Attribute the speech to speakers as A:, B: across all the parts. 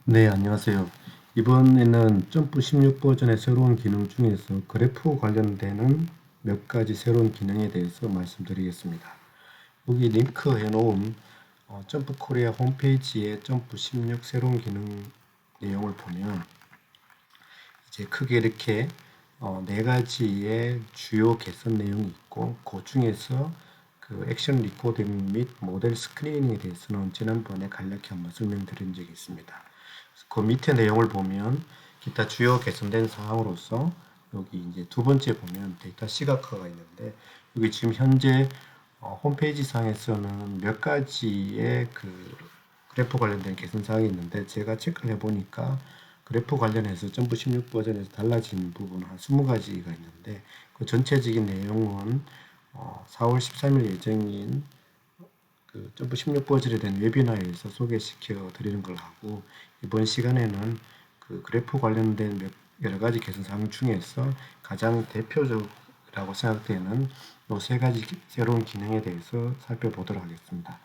A: 네, 안녕하세요. 이번에는 점프 16 버전의 새로운 기능 중에서 그래프 관련되는 몇 가지 새로운 기능에 대해서 말씀드리겠습니다. 여기 링크 해놓은 점프 코리아 홈페이지에 점프 16 새로운 기능 내용을 보면 이제 크게 이렇게 네 가지의 주요 개선 내용이 있고 그 중에서 그 액션 리코딩 및 모델 스크리닝에 대해서는 지난번에 간략히 한번 설명드린 적이 있습니다. 그 밑에 내용을 보면 기타 주요 개선된 사항으로서 여기 이제 두 번째 보면 데이터 시각화가 있는데 여기 지금 현재 홈페이지 상에서는 몇 가지의 그 그래프 관련된 개선 사항이 있는데 제가 체크를 해보니까 그래프 관련해서 점프 16 버전에서 달라진 부분은 한 20가지가 있는데 그 전체적인 내용은 4월 13일 예정인 그 점프 16 버전에 대한 웨비나에서 소개시켜 드리는 걸 하고 이번 시간에는 그 그래프 관련된 여러 가지 개선 사항 중에서 가장 대표적이라고 생각되는 이 세 가지 새로운 기능에 대해서 살펴보도록 하겠습니다.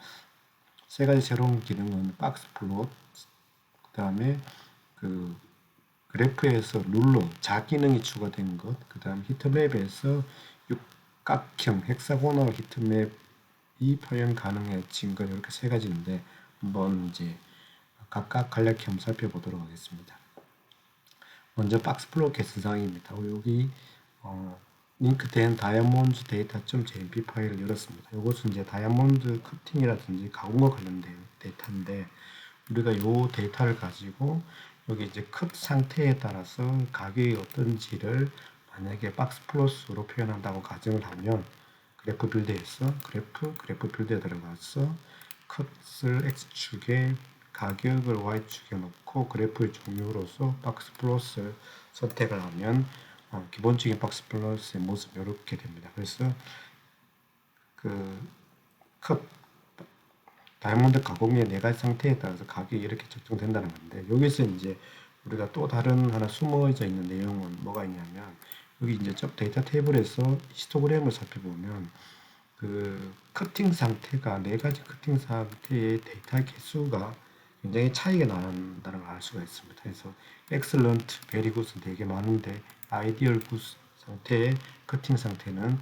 A: 세 가지 새로운 기능은 박스 플롯, 그 다음에 그 그래프에서 룰러, 자기능이 추가된 것, 그 다음 히트맵에서 육각형, 헥사고널 히트맵이 표현 가능해진 것, 이렇게 세 가지인데, 한번 이제 각각 간략히 한번 살펴보도록 하겠습니다. 먼저 박스 플롯 개선사항입니다. 여기 링크된 다이아몬드 데이터.jmp 파일을 열었습니다. 이것은 이제 다이아몬드 커팅이라든지 가공과 관련된 데이터인데 우리가 이 데이터를 가지고 여기 이제 컷 상태에 따라서 가격이 어떤지를 만약에 박스 플롯으로 표현한다고 가정을 하면 그래프 빌드에서 그래프 빌드에 들어가서 컷을 X축에 가격을 Y축에 놓고 그래프의 종류로서 박스 플롯을 선택을 하면 기본적인 박스 플롯의 모습이 이렇게 됩니다. 그래서 컷 다이아몬드 가공의 네 가지 상태에 따라서 가격이 이렇게 적정된다는 건데 여기서 이제 우리가 또 다른 하나 숨어져 있는 내용은 뭐가 있냐면 여기 이제 데이터 테이블에서 히스토그램을 살펴보면 그 커팅 상태가 네 가지 커팅 상태의 데이터 개수가 굉장히 차이가 난다는 걸 알 수가 있습니다. 그래서 excellent, very good은 되게 많은데 ideal good 상태의 커팅 상태는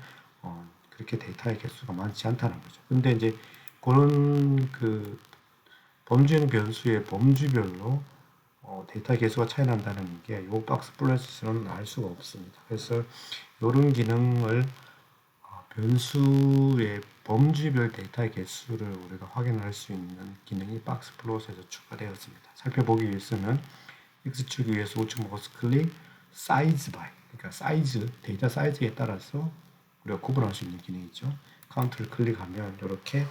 A: 그렇게 데이터의 개수가 많지 않다는 거죠. 근데 이제 그런 그 범주형 변수의 범주별로 데이터 개수가 차이 난다는 게 이 박스 플러스에서는 알 수가 없습니다. 그래서 이런 기능을 변수의 범주별 데이터의 개수를 우리가 확인할 수 있는 기능이 박스 플롯에서 추가되었습니다. 살펴보기 위해서는 X축 위에서 우측 마우스 클릭, 사이즈 바이, 그러니까 사이즈, 데이터 사이즈에 따라서 우리가 구분할 수 있는 기능이죠. 카운트를 클릭하면 이렇게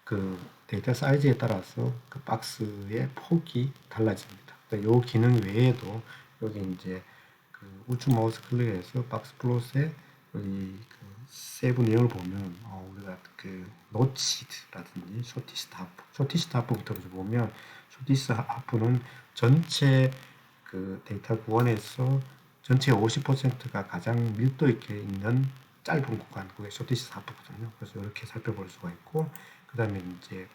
A: 그 데이터 사이즈에 따라서 그 박스의 폭이 달라집니다. 이 기능 외에도 여기 이제 그 우측 마우스 클릭해서 박스 플롯에 여기 그 세부 내용을 보면 우리가 그 노치드라든지 쇼티스트 하프, 쇼티스트 하프부터 보면 쇼티스트 하프는 전체 그 데이터 구원에서 전체 50%가 가장 밀도 있게 있는 짧은 구간, 그게 쇼티스트 하프거든요. 그래서 이렇게 살펴볼 수가 있고 그 다음에 이제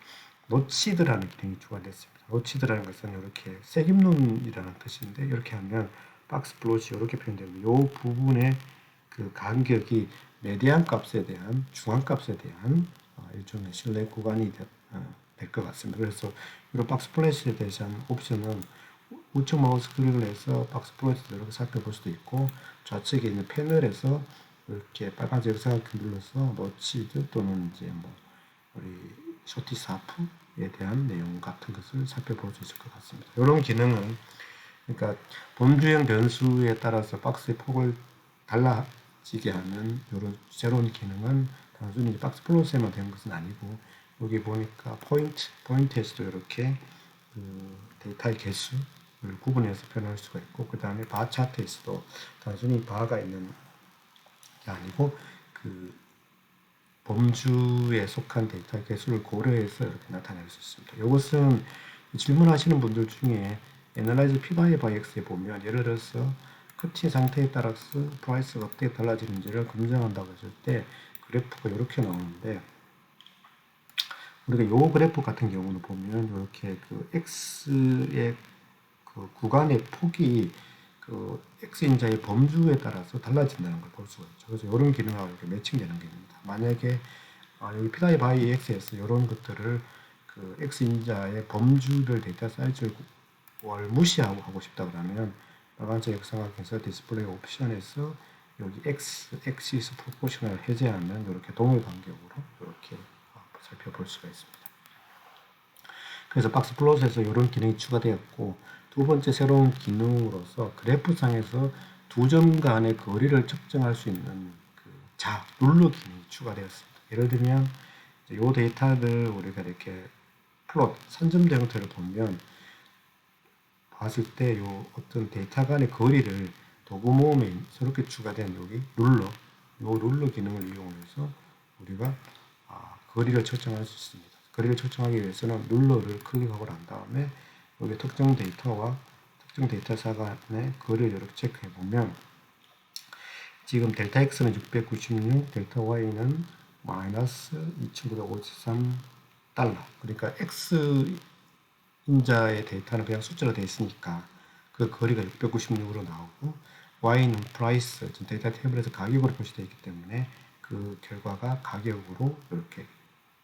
A: 노치드라는 기능이 추가됐습니다. 노치드라는 것은 이렇게 세깁눈이라는 뜻인데 이렇게 하면 박스 플롯이 이렇게 표현되고 이 부분의 그 간격이 메디안 값에 대한 중앙 값에 대한 일종의 신뢰 구간이 될 것 같습니다. 그래서 이런 박스 플롯에 대한 옵션은 우측 마우스 클릭을 해서 박스 플롯을 이렇게 살펴볼 수도 있고 좌측에 있는 패널에서 이렇게 빨간색 사각을 눌러서 노치드 또는 이제 뭐 우리 쇼티스 하프에 대한 내용 같은 것을 살펴볼 수 있을 것 같습니다. 이런 기능은 그러니까 범주형 변수에 따라서 박스의 폭을 달라지게 하는 이런 새로운 기능은 단순히 박스 플롯에만 된 것은 아니고 여기 보니까 포인트에서도 이렇게 그 데이터의 개수를 구분해서 표현할 수가 있고 그 다음에 바 차트에서도 단순히 바가 있는 게 아니고 그 범주에 속한 데이터 개수를 고려해서 이렇게 나타낼 수 있습니다. 이것은 질문하시는 분들 중에 Analyze P by X에 보면 예를 들어서 커팅 상태에 따라서 프라이스가 어떻게 달라지는지를 검증한다고 했을 때 그래프가 이렇게 나오는데 우리가 요 그래프 같은 경우는 보면 이렇게 그 x의 그 구간의 폭이 그 x인자의 범주에 따라서 달라진다는 걸 볼 수가 있죠. 그래서 이런 기능하고 이렇게 매칭되는 기능입니다. 만약에 여기 pie by x에서 이런 것들을 그 x인자의 범주를 데이터 사이즈를 무시하고 하고 싶다 그러면 빨간색 역삼각형에서 디스플레이 옵션에서 여기 x axis 프로포셔널 해제하면 이렇게 동일 간격으로 이렇게 살펴볼 수가 있습니다. 그래서 박스 플롯에서 이런 기능이 추가되었고, 두 번째 새로운 기능으로서 그래프상에서 두 점 간의 거리를 측정할 수 있는 그 룰러 기능이 추가되었습니다. 예를 들면 이 데이터를 우리가 이렇게 플롯 선점된 형태를 보면 봤을 때 요 어떤 데이터 간의 거리를 도구 모음에 새롭게 추가된 여기 룰러 기능을 이용해서 우리가 거리를 측정할 수 있습니다. 거리를 측정하기 위해서는 룰러를 클릭하고 난 다음에 여기 특정 데이터와 특정 데이터사 간의 거리를 이렇게 체크해 보면 지금 델타 X는 696, 델타 Y는 마이너스 2953달러. 그러니까 X 인자의 데이터는 그냥 숫자로 되어 있으니까 그 거리가 696으로 나오고, Y는 프라이스, 데이터 테이블에서 가격으로 표시되어 있기 때문에 그 결과가 가격으로 이렇게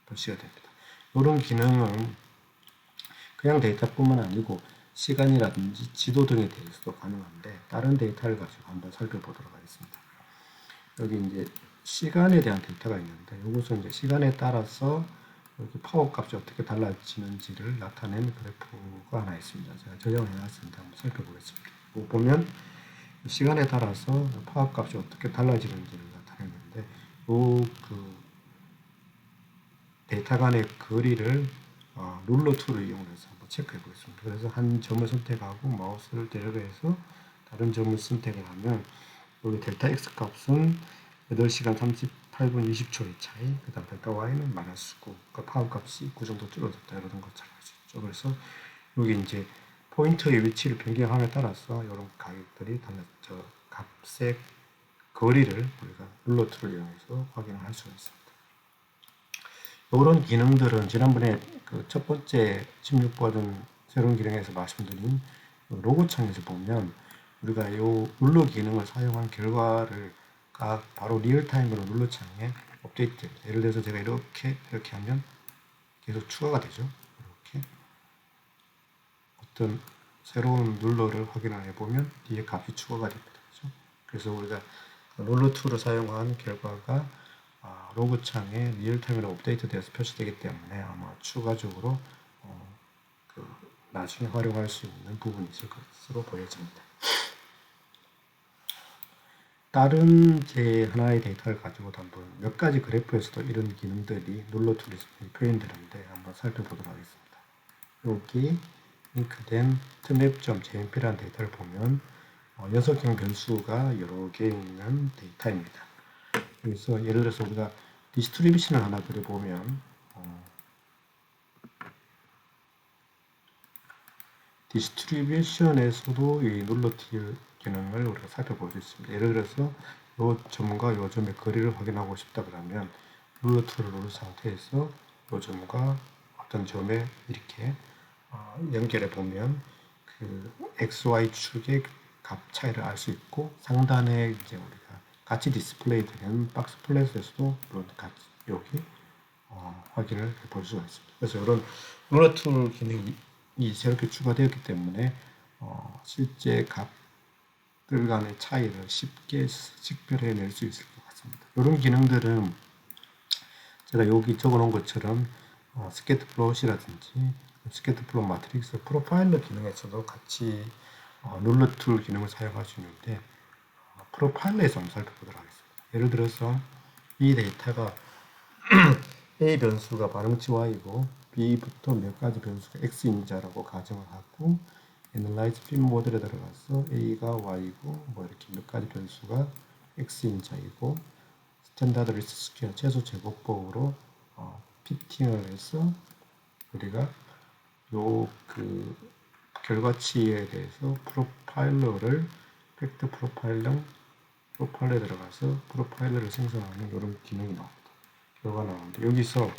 A: 표시가 됩니다. 이런 기능은 그냥 데이터뿐만 아니고 시간이라든지 지도 등에 대해서도 가능한데, 다른 데이터를 가지고 한번 살펴보도록 하겠습니다. 여기 이제 시간에 대한 데이터가 있는데, 이것은 이제 시간에 따라서 여기 파워 값이 어떻게 달라지는지를 나타낸 그래프가 하나 있습니다. 제가 저장을 해놨습니다. 한번 살펴보겠습니다. 보면 시간에 따라서 파워 값이 어떻게 달라지는지를 나타내는데, 그 데이터 간의 거리를 룰러 툴을 이용해서 한번 체크해 보겠습니다. 그래서 한 점을 선택하고 마우스를 데려가서 다른 점을 선택을 하면 여기 델타 x 값은 8시간 38분 20초의 차이, 그 다음 델타 y는 마이너스 9, 그러니까 파워 값이 9 정도 줄어들었다, 이런 걸 잘 알 수 있죠. 그래서 여기 이제 포인터의 위치를 변경함에 따라서 이런 가격들이 달라져 값의 거리를 우리가 룰러 툴을 이용해서 확인을 할 수가 있습니다. 이런 기능들은 지난번에 그 첫 번째 16버전 새로운 기능에서 말씀드린 로고 창에서 보면 우리가 이 룰러 기능을 사용한 결과를 바로 리얼타임으로 룰러 창에 업데이트됩니다. 예를 들어서 제가 이렇게 하면 계속 추가가 되죠. 이렇게 어떤 새로운 룰러를 확인을 해보면 뒤에 값이 추가가 됩니다. 그렇죠? 그래서 우리가 룰러 툴을 사용한 결과가 로그 창에 리얼타임으로 업데이트돼서 표시되기 때문에 아마 추가적으로 나중에 활용할 수 있는 부분이 있을 것으로 보여집니다. 다른 제 하나의 데이터를 가지고도 한번 몇 가지 그래프에서도 이런 기능들이 룰러 툴이 표현되는데 한번 살펴보도록 하겠습니다. 여기 링크된 tmap.jmp라는 데이터를 보면 녀석형 변수가 여러 개 있는 데이터입니다. 여기서 예를 들어서 우리가 디스트리뷰션을 하나 그려보면 디스트리뷰션에서도 이 룰러 툴 기능을 우리가 살펴볼 수 있습니다. 예를 들어서 이 점과 이 점의 거리를 확인하고 싶다 그러면 룰러 툴을 누른 상태에서 이 점과 어떤 점에 이렇게 연결해 보면 그 XY 축의 값 차이를 알 수 있고, 상단에 이제 우리가 같이 디스플레이 되는 박스 플랫에서도 물론 같이 여기 확인을 볼 수가 있습니다. 그래서 이런 룰러 툴 기능이 새롭게 추가되었기 때문에 실제 값들 간의 차이를 쉽게 식별해낼 수 있을 것 같습니다. 이런 기능들은 제가 여기 적어놓은 것처럼 스캐트 플롯이라든지 스캐트 플롯 마트릭스 프로파일러 기능에서도 같이 룰러 툴 기능을 사용할 수 있는데, 프로파일러에서 한번 살펴보도록 하겠습니다. 예를 들어서 이 데이터가 A 변수가 반응치 Y이고 B부터 몇 가지 변수가 X인자라고 가정을 하고 Analyze Fit 모델에 들어가서 A가 Y이고 뭐 이렇게 몇 가지 변수가 X인자이고 스탠다드 리스트 스퀘어 최소 제곱법으로 피팅을 해서 우리가 요 그 결과치에 대해서 프로파일러를 팩트 프로파일러에 들어가서 프로파일러를 생성하는 이런 기능이 나옵니다. 결과 나오는데 여기서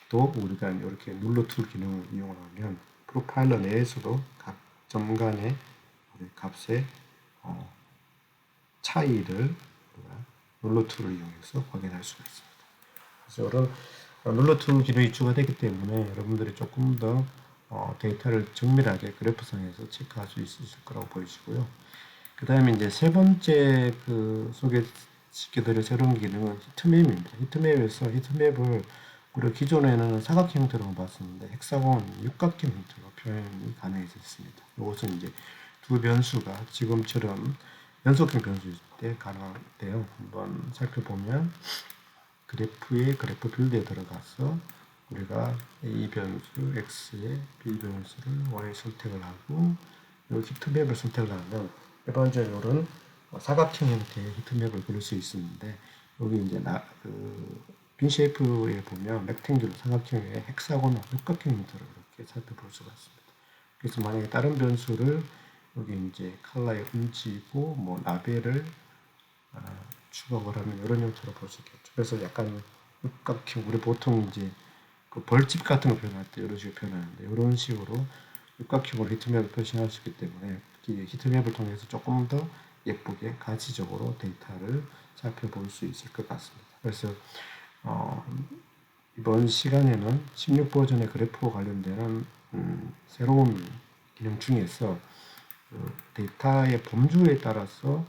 A: 또 우리가 이렇게 눌러 툴 기능을 이용하면 프로파일러 내에서도 각 점 간의 값의 차이를 우리가 눌러 툴을 이용해서 확인할 수가 있습니다. 그래서 이런 눌러 툴 기능이 추가되기 때문에 여러분들이 조금 더 데이터를 정밀하게 그래프상에서 체크할 수 있으실 거라고 보이시고요. 그 다음에 이제 세 번째 소개시켜드릴 새로운 기능은 히트맵입니다. 히트맵에서 히트맵을 우리가 기존에는 사각 형태로 봤었는데 헥사곤, 육각형 형태로 표현이 가능해졌습니다. 이것은 이제 두 변수가 지금처럼 연속형 변수일 때 가능한데요. 한번 살펴보면 그래프의 그래프 빌드에 들어가서 우리가 A 변수 X에 B 변수를 Y 선택을 하고 이 히트맵을 선택을 하면 일반적으로는 사각형 형태의 히트맵을 그릴 수 있었는데 여기 이제 빈 쉐이프에 보면 렉탱귤 사각형의 헥사곤 육각형 형태로 이렇게 살펴볼 수가 있습니다. 그래서 만약에 다른 변수를 여기 이제 컬러에 옮기고 뭐 라벨을 추가를 하면 이런 형태로 볼 수 있겠죠. 그래서 약간 육각형 우리 보통 이제 그 벌집 같은 거 표현할 때 이런 식으로 표현하는데 이런 식으로 육각형으로 히트맵을 표시할 수 있기 때문에 히트맵을 통해서 조금 더 예쁘게 가시적으로 데이터를 살펴볼 수 있을 것 같습니다. 그래서 이번 시간에는 16 버전의 그래프와 관련되는 새로운 기능 중에서 데이터의 범주에 따라서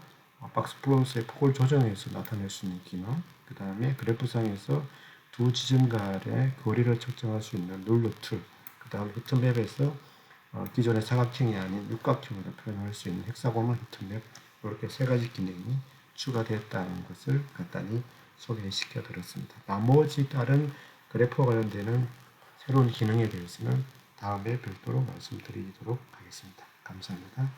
A: 박스 플롯의 폭을 조정해서 나타낼 수 있는 기능, 그 다음에 그래프상에서 두 지점 간의 거리를 측정할 수 있는 룰러 툴, 그 다음 히트맵에서 기존의 사각형이 아닌 육각형으로 표현할 수 있는 헥사곤 히트맵, 이렇게 세 가지 기능이 추가되었다는 것을 간단히 소개시켜 드렸습니다. 나머지 다른 그래프와 관련되는 새로운 기능에 대해서는 다음에 별도로 말씀드리도록 하겠습니다. 감사합니다.